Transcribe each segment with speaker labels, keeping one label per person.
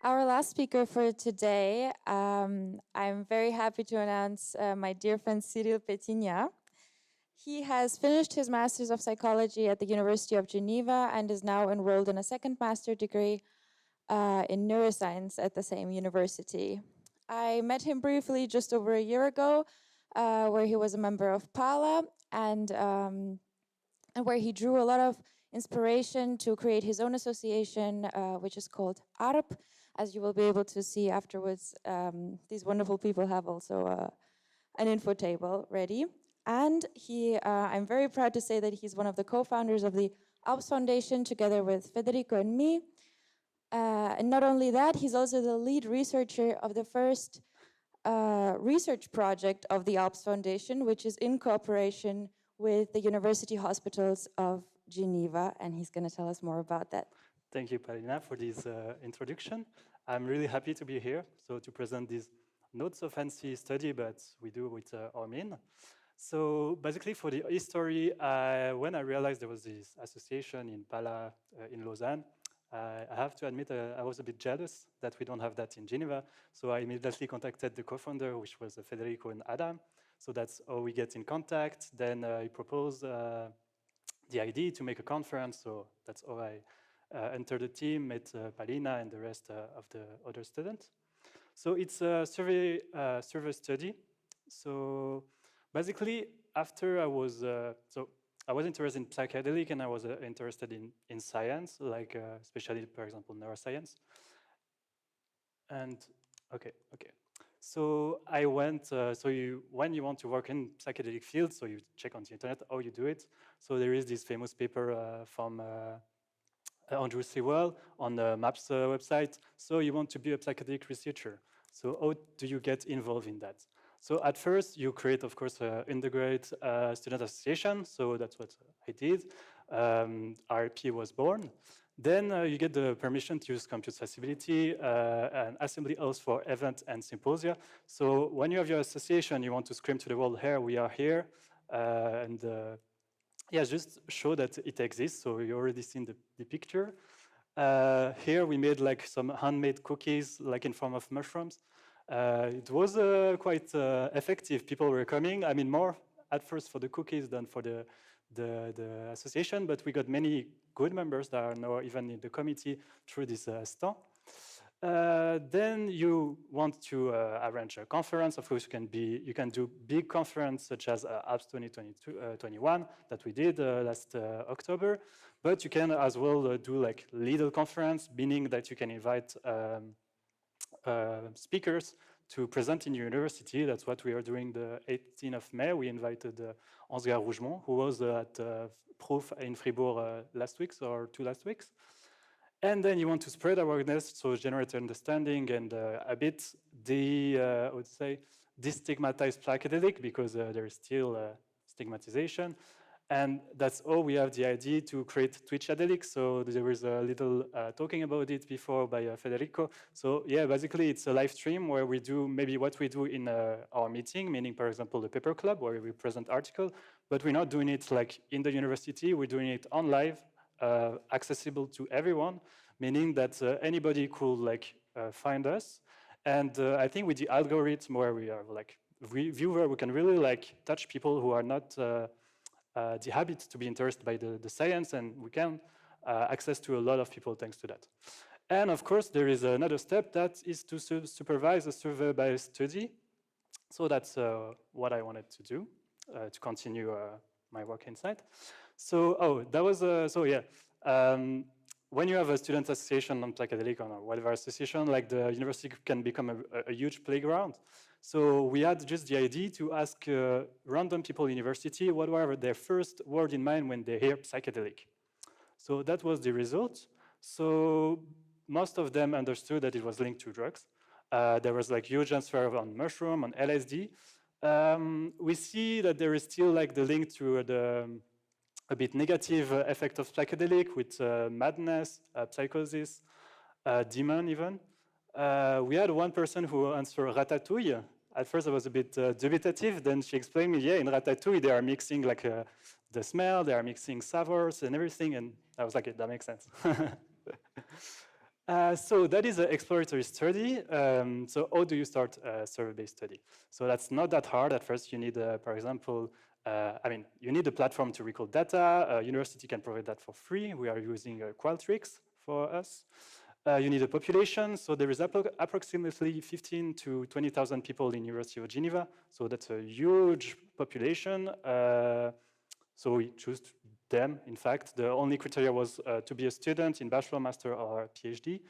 Speaker 1: Our last speaker for today, I'm very happy to announce my dear friend Cyril Petignat. He has finished his Master's of Psychology at the University of Geneva and is now enrolled in a second master degree in neuroscience at the same university. I met him briefly just over a year ago, where he was a member of PALA and where he drew a lot of inspiration to create his own association, which is called ARP. As you will be able to see afterwards, these wonderful people have also an info table ready. And I'm very proud to say that he's one of the co-founders of the ALPS Foundation, together with Federico and me. And not only that, he's also the lead researcher of the first research project of the ALPS Foundation, which is in cooperation with the University Hospitals of Geneva, and he's going to tell us more about that.
Speaker 2: Thank you, Paulina, for this introduction. I'm really happy to be here, so to present this not so fancy study, but we do with Armin. So basically, for the history, when I realized there was this association in PALA in Lausanne, I have to admit I was a bit jealous that we don't have that in Geneva. So I immediately contacted the co-founder, which was Federico and Adam. So that's how we get in contact. Then he proposed the idea to make a conference. So that's how I entered the team, met Paulina and the rest of the other students. So it's a survey study. So basically, after I was interested in psychedelic and I was interested in science, like especially, for example, neuroscience. And okay. So I went, when you want to work in psychedelic field, so you check on the internet how you do it. So there is this famous paper from Andrew Sewell on the MAPS website. So you want to be a psychedelic researcher. So how do you get involved in that? So at first, you create, of course, an undergrad student association. So that's what I did. RP was born. Then you get the permission to use compute accessibility and assembly halls for events and symposia. So when you have your association, you want to scream to the world, here, we are here. Yeah, just show that it exists. So you already seen the picture. Here we made like some handmade cookies, like in form of mushrooms. It was quite effective. People were coming. I mean, more at first for the cookies than for the association, but we got many good members that are now even in the committee through this stand. Then you want to arrange a conference. Of course, you can do big conference such as ALPS 2021 that we did last October, but you can as well do like little conference, meaning that you can invite speakers to present in university. That's what we are doing the 18th of May. We invited Ansgar Rougemont, who was at Proof in Fribourg last week or 2 last weeks. And then you want to spread awareness, so generate understanding and a bit I would say, destigmatize psychedelic because there is still stigmatization. And that's all we have the idea to create Twitchadelic. So there was a little talking about it before by Federico. So yeah, basically it's a live stream where we do maybe what we do in our meeting, meaning, for example, the paper club where we present article, but we're not doing it like in the university, we're doing it on live, accessible to everyone, meaning that anybody could like find us. And I think with the algorithm where we are like viewer, we can really like touch people who are not the habit to be interested by the science, and we can access to a lot of people thanks to that. And of course, there is another step that is to supervise a survey-based study. So that's what I wanted to do to continue my work inside. So, that was, when you have a student association on psychedelic or whatever association, like the university can become a huge playground. So we had just the idea to ask random people in university what were their first word in mind when they hear psychedelic. So that was the result. So most of them understood that it was linked to drugs. There was like huge answer on mushroom, on LSD. We see that there is still like the link to a bit negative effect of psychedelic with madness, psychosis, demon even. We had one person who answered ratatouille. At first I was a bit dubitative, then she explained me, yeah, in ratatouille they are mixing like the smell, they are mixing savors and everything, and I was like, that makes sense. So that is an exploratory study. So how do you start a survey-based study? So that's not that hard. At first, you need, for example, you need a platform to record data. A university can provide that for free. We are using Qualtrics for us. You need a population. So there is approximately 15 to 20,000 people in University of Geneva. So that's a huge population. So we choose them. In fact, the only criteria was to be a student in bachelor, master, or PhD,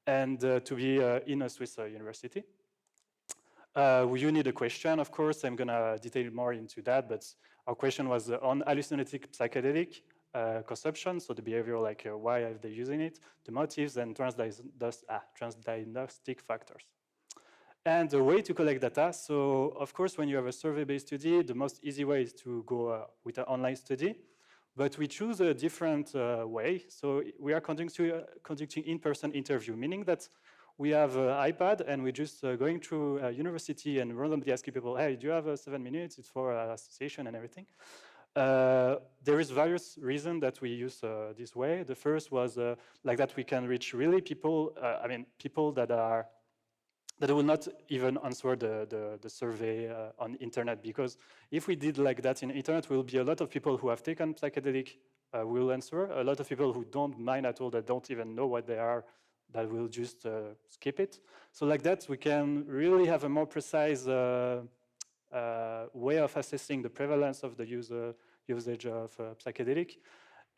Speaker 2: and to be in a Swiss university. You need a question, of course. I'm going to detail more into that, but our question was on hallucinogenic psychedelic consumption, so the behavior, like why are they using it, the motives, and transdiagnostic factors. And the way to collect data, so of course, when you have a survey-based study, the most easy way is to go with an online study. But we choose a different way. So we are conducting in-person interview, meaning that we have an iPad and we're just going through a university and randomly asking people, hey, do you have 7 minutes? It's for association and everything. There is various reasons that we use this way. The first was like that we can reach really people, people that will not even answer the survey on internet, because if we did like that in internet, will be a lot of people who have taken psychedelic will answer, a lot of people who don't mind at all, that don't even know what they are, that will just skip it. So like that, we can really have a more precise way of assessing the prevalence of the usage of psychedelic.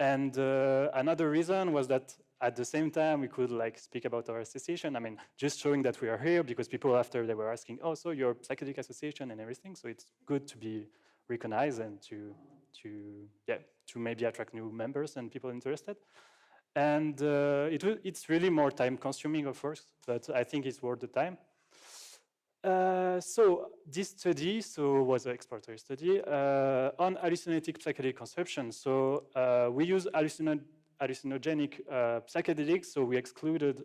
Speaker 2: And another reason was that at the same time, we could like speak about our association. I mean, just showing that we are here, because people after they were asking, oh, so your psychedelic association and everything. So it's good to be recognized and to maybe attract new members and people interested. And it's really more time consuming, of course, but I think it's worth the time. So this study was an exploratory study on hallucinogenic psychedelic consumption. So we use hallucinogenic psychedelics. So we excluded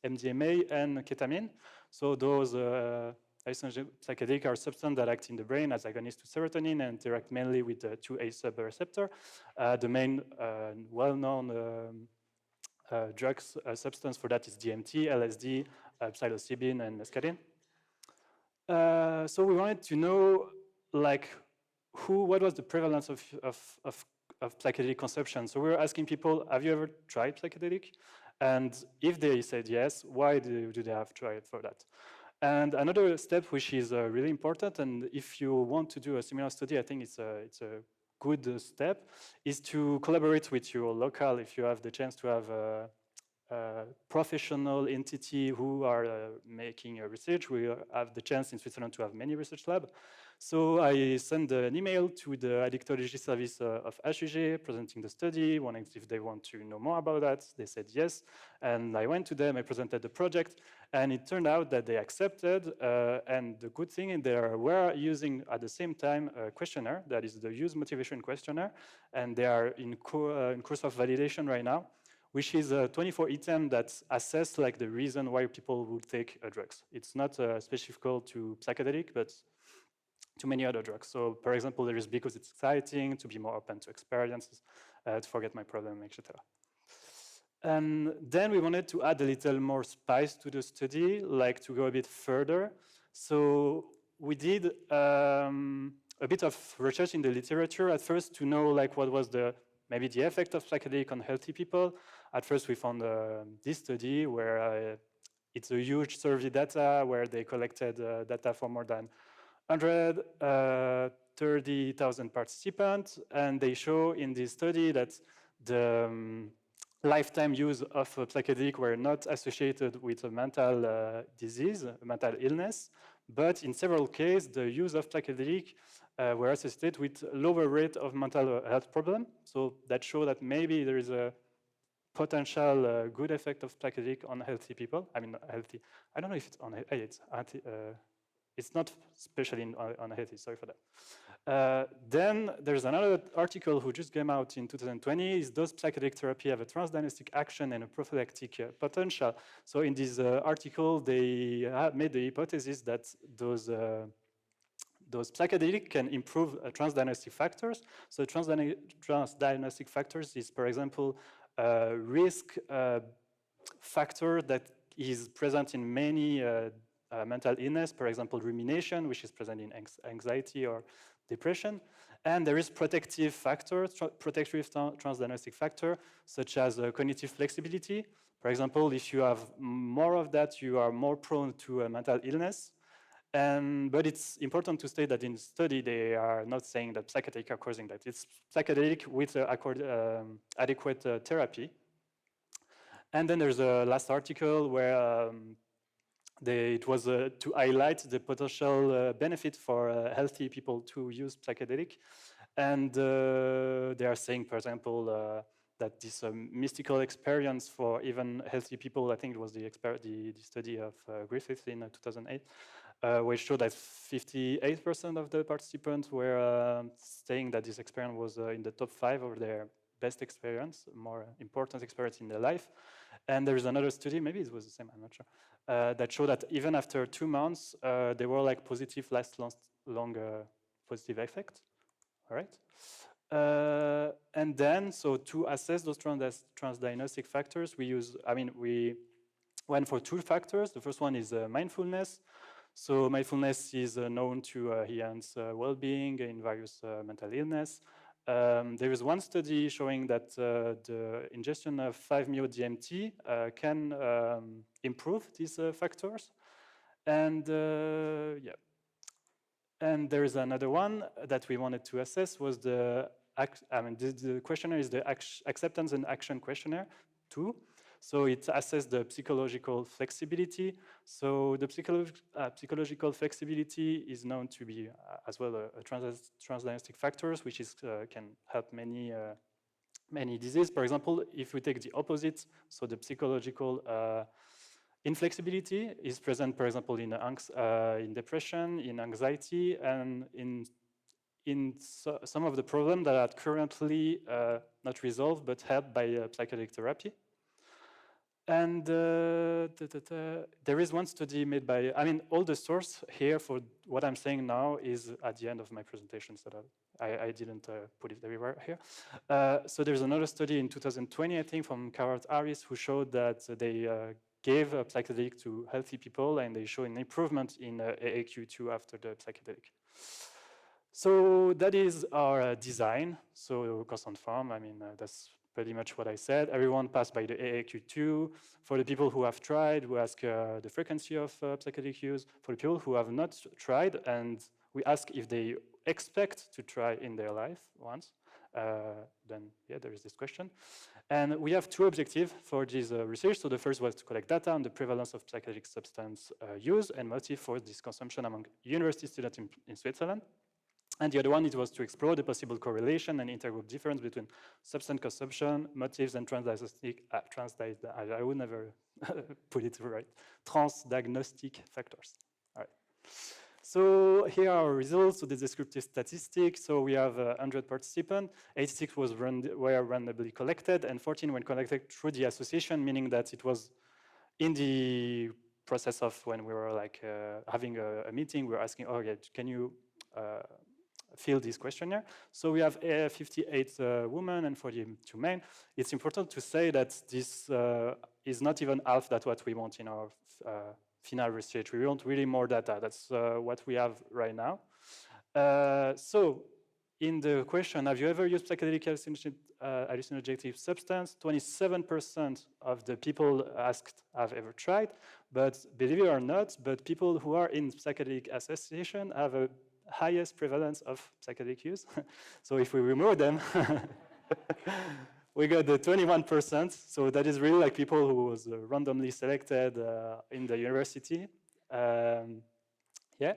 Speaker 2: MDMA and ketamine. So those hallucinogenic psychedelics are substances that act in the brain as agonists to serotonin and interact mainly with the 2A subreceptor. The main well-known drugs substance for that is DMT, LSD, psilocybin, and mescaline. So we wanted to know, like, what was the prevalence of psychedelic consumption? So we were asking people, have you ever tried psychedelic? And if they said yes, why do they have tried for that? And another step, which is really important, and if you want to do a similar study, I think it's a good step, is to collaborate with your local, if you have the chance to have a professional entity who are making research. We have the chance in Switzerland to have many research labs. So I sent an email to the addictology service of HUG presenting the study, wondering if they want to know more about that. They said yes. And I went to them, I presented the project, and it turned out that they accepted. And the good thing, they were using at the same time a questionnaire, that is the use motivation questionnaire, and they are in course of validation right now, which is a 24 item that assess like the reason why people would take drugs. It's not specific to psychedelic, but to many other drugs. So, for example, there is because it's exciting, to be more open to experiences, to forget my problem, etc. And then we wanted to add a little more spice to the study, like to go a bit further. So we did a bit of research in the literature at first to know like what was maybe the effect of psychedelic on healthy people. At first, we found this study where it's a huge survey data where they collected data for more than 130,000 participants, and they show in this study that the lifetime use of psychedelic were not associated with a mental disease, a mental illness, but in several cases, the use of psychedelic were associated with lower rate of mental health problem. So that show that maybe there is a potential good effect of psychedelic on healthy people. I mean, healthy. I don't know if it's on it's not especially on healthy. Sorry for that. Then there's another article who just came out in 2020. Is does psychedelic therapy have a transdiagnostic action and a prophylactic potential? So in this article, they made the hypothesis that those psychedelics can improve transdiagnostic factors. So transdiagnostic factors is, for example, a risk factor that is present in many mental illness, for example, rumination, which is present in anxiety or depression. And there is protective factors, protective transdiagnostic factor, such as cognitive flexibility. For example, if you have more of that, you are more prone to a mental illness. But it's important to state that in the study, they are not saying that psychedelics are causing that. It's psychedelic with adequate therapy. And then there's a last article where it was to highlight the potential benefit for healthy people to use psychedelic. And they are saying, for example, that this mystical experience for even healthy people, I think it was the study of Griffith in 2008, where it showed that 58% of the participants were saying that this experience was in the top 5 of their best experience, more important experience in their life. And there is another study, maybe it was the same, I'm not sure, that showed that even after 2 months, there were like positive, long positive effects. All right. And then, so to assess those transdiagnostic factors, we went for 2 factors. The first one is mindfulness. So mindfulness is known to enhance well-being in various mental illness. There is one study showing that the ingestion of 5-MeO-DMT can improve these factors. And yeah. And there is another one that we wanted to assess was the questionnaire is the acceptance and action questionnaire 2. So it assessed the psychological flexibility. So the psychological flexibility is known to be as well a transdiagnostic factors, which is can help many diseases. For example, if we take the opposite, so the psychological inflexibility is present, for example, in depression, in anxiety, and in some of the problems that are currently not resolved but helped by psychedelic therapy. And there is one study made by, all the source here for what I'm saying now is at the end of my presentation, so that I didn't put it everywhere here. So there's another study in 2020, I think, from Carol Harris, who showed that they gave a psychedelic to healthy people, and they show an improvement in AAQ2 after the psychedelic. So that is our design. So constant form, that's pretty much what I said. Everyone passed by the AAQ2. For the people who have tried, we ask the frequency of psychedelic use. For the people who have not tried, and we ask if they expect to try in their life once, then yeah, there is this question. And we have 2 objectives for this research. So the first was to collect data on the prevalence of psychedelic substance use and motive for this consumption among university students in Switzerland. And the other one, it was to explore the possible correlation and intergroup difference between substance consumption, motives, and transdiagnostic, I would never put it right, transdiagnostic factors. All right. So here are our results, so the descriptive statistics. So we have 100 participants, 86 were randomly collected, and 14 were collected through the association, meaning that it was in the process of when we were like having a meeting, we were asking, oh yeah, can you fill this questionnaire? So we have 58 women and 42 men. It's important to say that this is not even half that what we want in our final research. We want really more data. That's what we have right now. So in the question, have you ever used psychedelic hallucinogenic substance? 27% of the people asked have ever tried, but believe it or not, but people who are in psychedelic association have a highest prevalence of psychedelic use. So if we remove them, we got the 21%. So that is really like people who was randomly selected in the university. Yeah.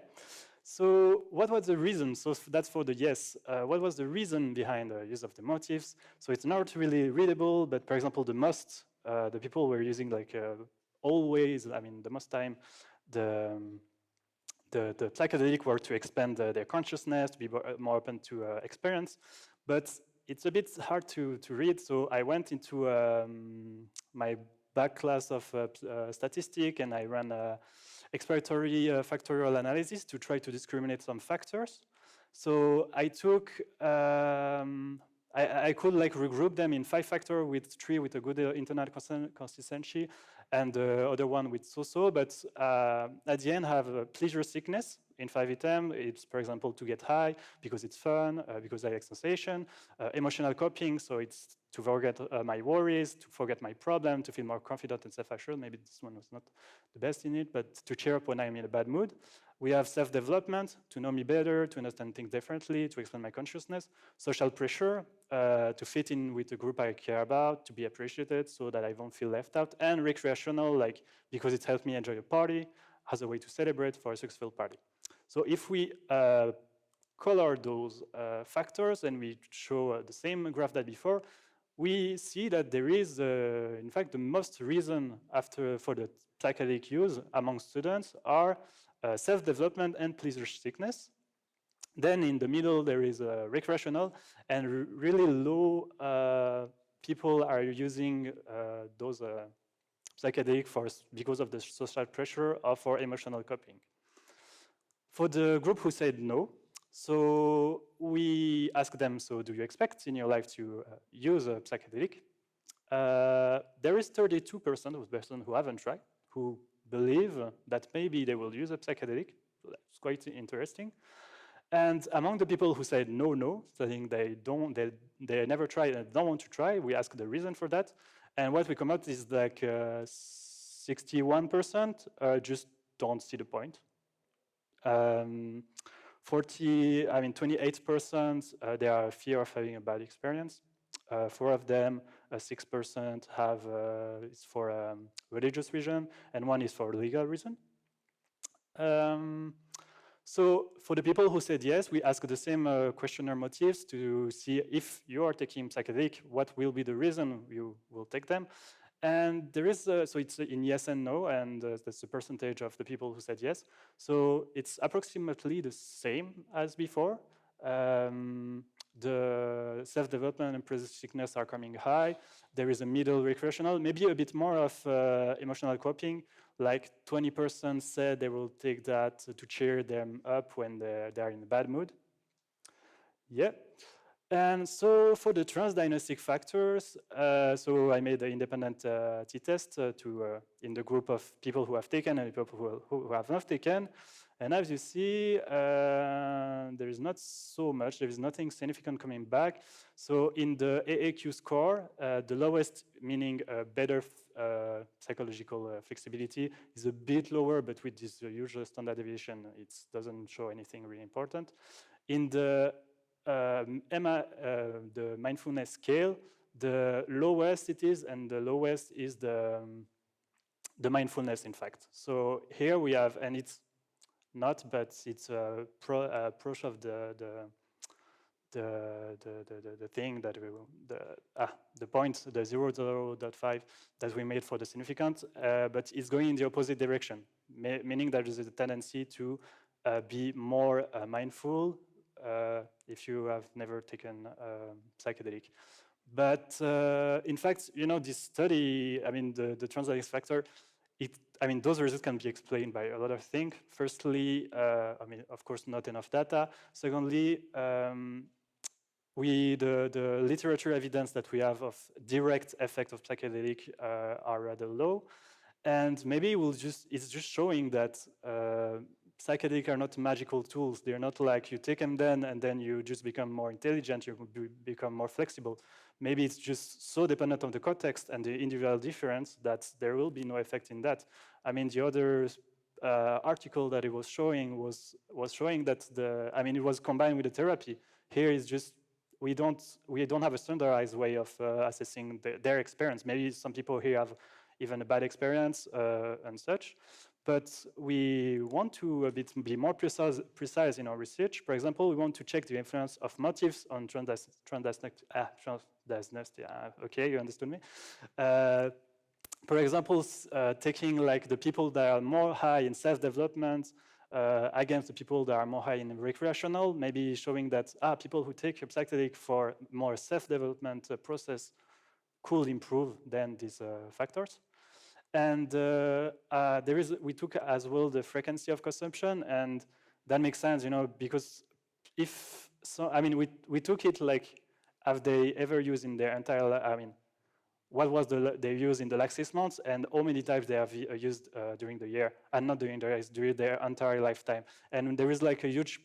Speaker 2: So what was the reason? So that's for the yes. What was the reason behind the use of the motifs? So it's not really readable, but for example, the people were using like always, the most time, the psychedelic were to expand their consciousness, to be more open to experience, but it's a bit hard to read. So I went into my back class of statistics, and I ran exploratory factorial analysis to try to discriminate some factors. So I took, I could like regroup them in 5 factors with 3 with a good internal consistency and the other one with so-so, but at the end I have a pleasure sickness in 5 items. It's, for example, to get high because it's fun, because I like sensation, emotional coping, so it's to forget my worries, to forget my problem, to feel more confident and self-assured. Maybe this one was not the best in it, but to cheer up when I'm in a bad mood. We have self-development, to know me better, to understand things differently, to expand my consciousness. Social pressure, to fit in with the group I care about, to be appreciated so that I won't feel left out. And recreational, like because it helps me enjoy a party, as a way to celebrate for a successful party. So if we color those factors and we show the same graph that before, we see that there is, in fact, the most reason for the psychedelic use among students are self-development and pleasure sickness. Then in the middle, there is recreational, and really low people are using those psychedelic because of the social pressure or for emotional coping. For the group who said no, so we asked them, so do you expect in your life to use a psychedelic? There is 32% of persons who haven't tried, who believe that maybe they will use a psychedelic. So that's quite interesting. And among the people who said no, saying they never tried and don't want to try, we asked the reason for that. And what we come out is like 61% just don't see the point. 28%, they are fear of having a bad experience. 4 of them, 6% have it's for religious reason, and 1 is for legal reason. So for the people who said yes, we ask the same questionnaire motives to see if you are taking psychedelic, what will be the reason you will take them. And there is, so it's in yes and no, and that's the percentage of the people who said yes. So it's approximately the same as before. The self-development and pleasure sickness are coming high. There is a middle recreational, maybe a bit more of emotional coping. Like 20% said they will take that to cheer them up when they're in a bad mood. Yeah. And so for the transdiagnostic factors, so I made an independent t-test in the group of people who have taken and people who have not taken. And as you see, there is not so much, there is nothing significant coming back. So in the AAQ score, the lowest, meaning better psychological flexibility, is a bit lower, but with this usual standard deviation, it doesn't show anything really important. In the the mindfulness scale, the lowest it is, and the lowest is the mindfulness, in fact. So here we have, and it's not, but it's a approach of the thing that we will, the point, the 0.5 that we made for the significant, but it's going in the opposite direction, meaning that there is a tendency to be more mindful if you have never taken psychedelic. But in fact, you know, this study, I mean, the transdiagnostic factor, I mean, those results can be explained by a lot of things. Firstly, I mean, of course, not enough data. Secondly, the literature evidence that we have of direct effect of psychedelic are rather low. And maybe it's just showing that psychedelic are not magical tools. They're not like you take them then and then you just become more intelligent, you become more flexible. Maybe it's just so dependent on the context and the individual difference that there will be no effect in that. I mean, the other article that it was showing was showing that it was combined with the therapy. Here is just, we don't have a standardized way of assessing their experience. Maybe some people here have even a bad experience and such. But we want to be more precise in our research. For example, we want to check the influence of motives on transdiagnostic. Okay, you understood me. For example, taking like the people that are more high in self-development against the people that are more high in recreational, maybe showing that people who take psychedelic for more self-development process could improve than these factors. And we took as well the frequency of consumption, and that makes sense, because if so, I mean, we took it like, have they ever used in their entire, what was they used in the last 6 months, and how many times they have used during the year, and not during the year, during their entire lifetime. And there is like a huge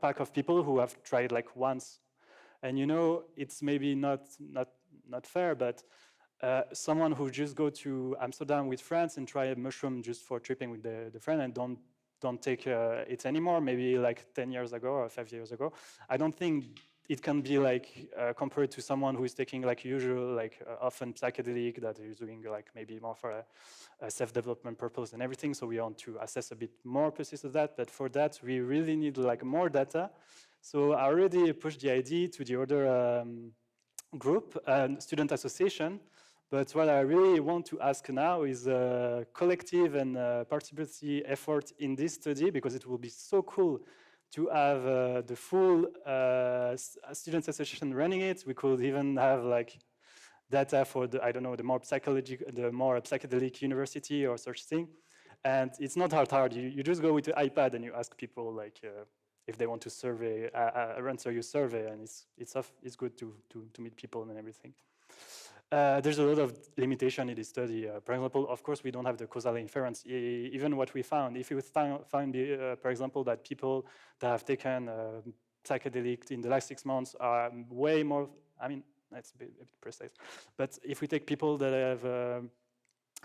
Speaker 2: pack of people who have tried like once, and it's maybe not fair, but someone who just go to Amsterdam with friends and try a mushroom just for tripping with the friend and don't take it anymore, maybe like 10 years ago or 5 years ago, I don't think it can be like compared to someone who is taking like usual, like often psychedelic that is doing like maybe more for a self-development purpose and everything. So we want to assess a bit more precise of that, but for that we really need like more data. So I already pushed the idea to the other group, student association. But what I really want to ask now is a collective and participatory effort in this study, because it will be so cool to have the full student association running it. We could even have like data for the, I don't know, the more psychedelic university or such thing. And it's not hard. You just go with the iPad and you ask people like if they want to survey, answer your survey, and it's good to meet people and everything. There's a lot of limitation in this study. For example, of course, we don't have the causal inference. Even what we found, if you find, for example, that people that have taken psychedelic in the last 6 months are way more, I mean, that's a bit precise. But if we take people that have,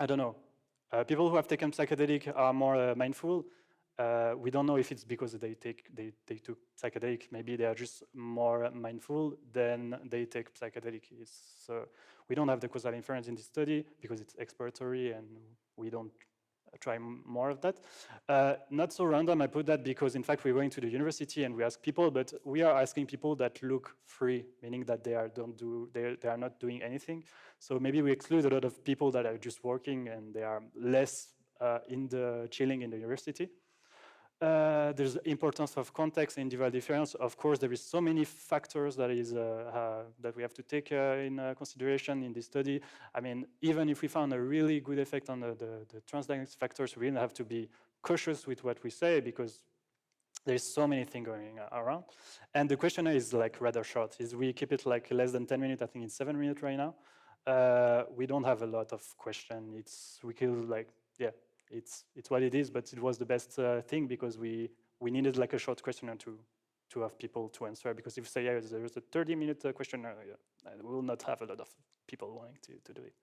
Speaker 2: I don't know, people who have taken psychedelic are more mindful. We don't know if it's because they took psychedelic. Maybe they are just more mindful than they take psychedelic. We don't have the causal inference in this study because it's exploratory and we don't try more of that. Not so random, I put that because in fact we're going to the university and we ask people, but we are asking people that look free, meaning that they are not doing anything. So maybe we exclude a lot of people that are just working and they are less in the chilling in the university. There's importance of context and individual difference. Of course, there is so many factors that we have to take in consideration in this study. I mean, even if we found a really good effect on the transdiagnostic factors, we have to be cautious with what we say because there's so many things going around. And the questionnaire is like rather short. We keep it like less than 10 minutes. I think it's 7 minutes right now. We don't have a lot of questions. We could like, yeah. It's what it is, but it was the best thing because we needed like a short questionnaire to have people to answer. Because if say there is a 30-minute questionnaire, we will not have a lot of people wanting to do it.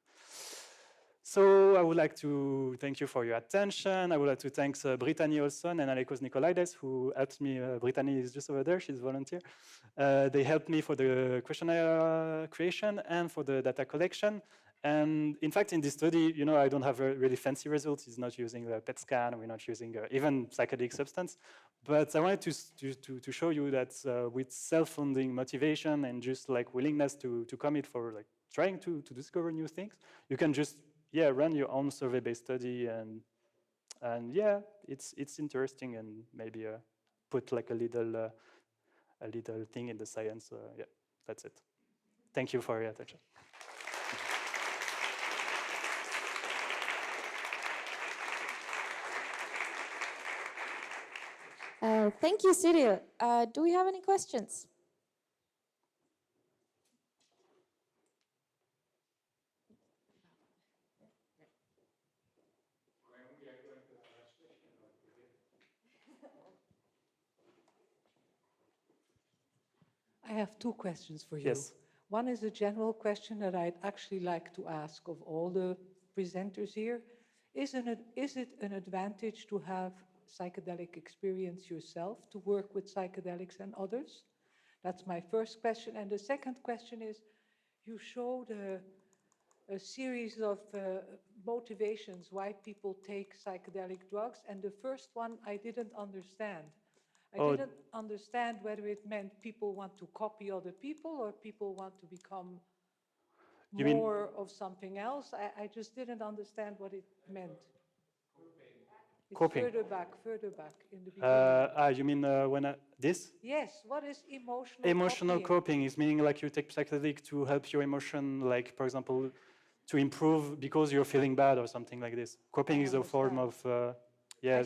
Speaker 2: So I would like to thank you for your attention. I would like to thank Brittany Olson and Alekos Nicolaides who helped me. Brittany is just over there, she's a volunteer. They helped me for the questionnaire creation and for the data collection. And in fact, in this study, I don't have really fancy results. It's not using a PET scan. We're not using even psychedelic substance. But I wanted to show you that with self-funding motivation and just like willingness to commit for like trying to discover new things, you can just run your own survey-based study and yeah, it's interesting and maybe put like a little thing in the science. Yeah, that's it. Thank you for your attention.
Speaker 1: Thank you, Cyril. Do we have any questions?
Speaker 3: I have 2 questions for you.
Speaker 2: Yes.
Speaker 3: One is a general question that I'd actually like to ask of all the presenters here. Is it an advantage to have psychedelic experience yourself, to work with psychedelics and others? That's my first question. And the second question is, you showed a series of motivations why people take psychedelic drugs. And the first one I didn't understand. I didn't understand whether it meant people want to copy other people or people want to become more of something else. I just didn't understand what it meant. It's
Speaker 2: Coping.
Speaker 3: further back in the beginning.
Speaker 2: You mean when this?
Speaker 3: Yes, what is emotional
Speaker 2: Emotional
Speaker 3: copying?
Speaker 2: coping is meaning like you take psychedelic to help your emotion, like for example, to improve because you're feeling bad or something like this. Coping is a form of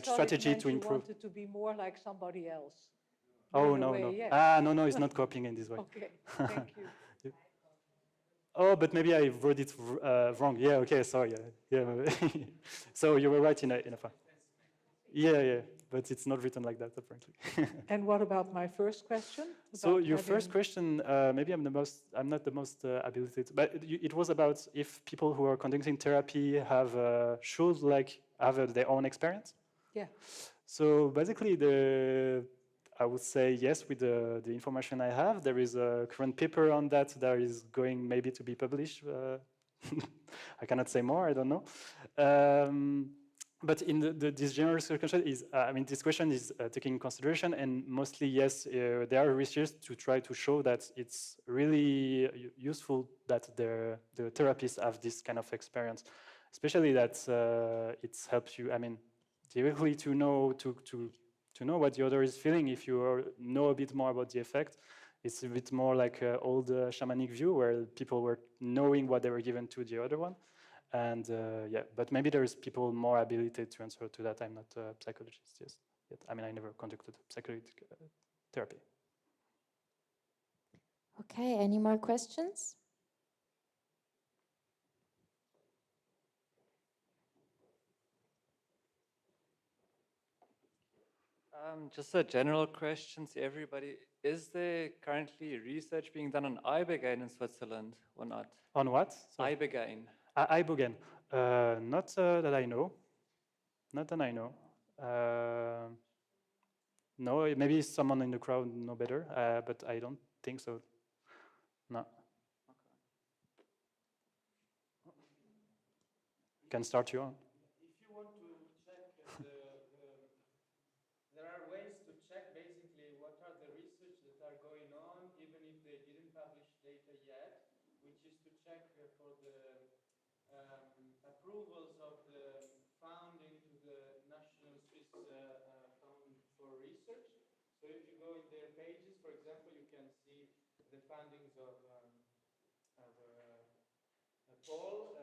Speaker 2: strategy to improve.
Speaker 3: You wanted to be more like somebody else.
Speaker 2: Oh, no. No, it's not copying in this way.
Speaker 3: Okay, thank you.
Speaker 2: Oh, but maybe I wrote it wrong. Yeah, okay, sorry. Yeah. So you were right in a part. Yeah, but it's not written like that, apparently.
Speaker 3: And what about my first question?
Speaker 2: So your first question, maybe I'm not the most habilitated, but it was about if people who are conducting therapy should have their own experience.
Speaker 3: Yeah.
Speaker 2: So basically, I would say yes with the information I have. There is a current paper on that is going maybe to be published. I cannot say more. I don't know. But in this general circumstance this question is taking in consideration, and mostly yes, there are research to try to show that it's really useful that the therapists have this kind of experience, especially that it helps you. Directly to know what the other is feeling. If you know a bit more about the effect, it's a bit more like an old shamanic view where people were knowing what they were given to the other one. And but maybe there is people more habilitated to answer to that. I'm not a psychologist, yes. Yet. I never conducted psychedelic therapy.
Speaker 1: Okay, any more questions?
Speaker 4: Just a general question to everybody. Is there currently research being done on ibogaine in Switzerland or not?
Speaker 2: On what?
Speaker 4: Ibogaine.
Speaker 2: Ibogaine. Not that I know. Not that I know. No, maybe someone in the crowd know better, but I don't think so. No. Okay. Can start you on.
Speaker 5: If you want to check there are ways to check basically what are the research that are going on, even if they didn't publish data yet, which is to check for the approvals of the founding to the National Swiss Fund for Research. So if you go in their pages, for example, you can see the fundings of Paul,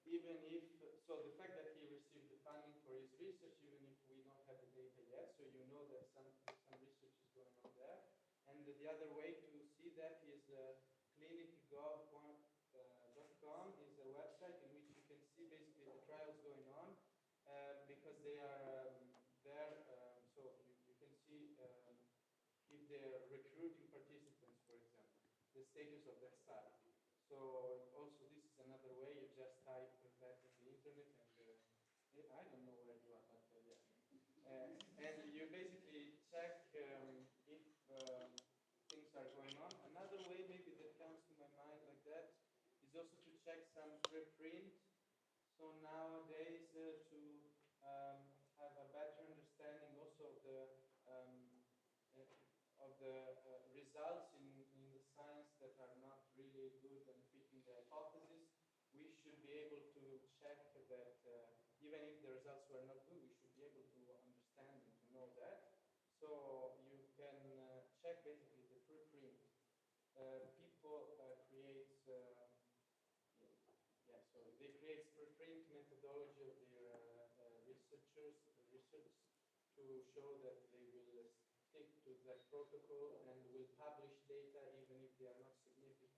Speaker 5: even if, so the fact that he received the funding for his research, even if we don't have the data yet, so you know that some research is going on there. And the other way to see that is clinicgov.com is a website in which you can see basically the trials going on, because they are there, so you can see if they're recruiting participants, for example, the status of that study. So also this is another way. You just type that in the internet, and I don't know where you are, but yeah. And you basically check if things are going on. Another way maybe that comes to my mind like that is also to check some preprint. So nowadays to have a better understanding also of the results in the science that are not really good and fitting the hypothesis, we should be able to check that even if the results were not good, we should be able to understand and to know that. So you can check basically the preprint. People create, so they create preprint methodology of their research to show that they will stick to that protocol and will publish data even if they are not significant.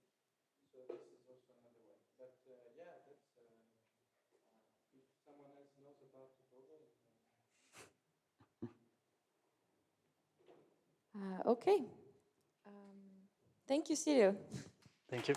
Speaker 5: So this is also another way. But yeah, that's if someone else knows about it over.
Speaker 1: Okay. Thank you, Cyril.
Speaker 2: Thank you.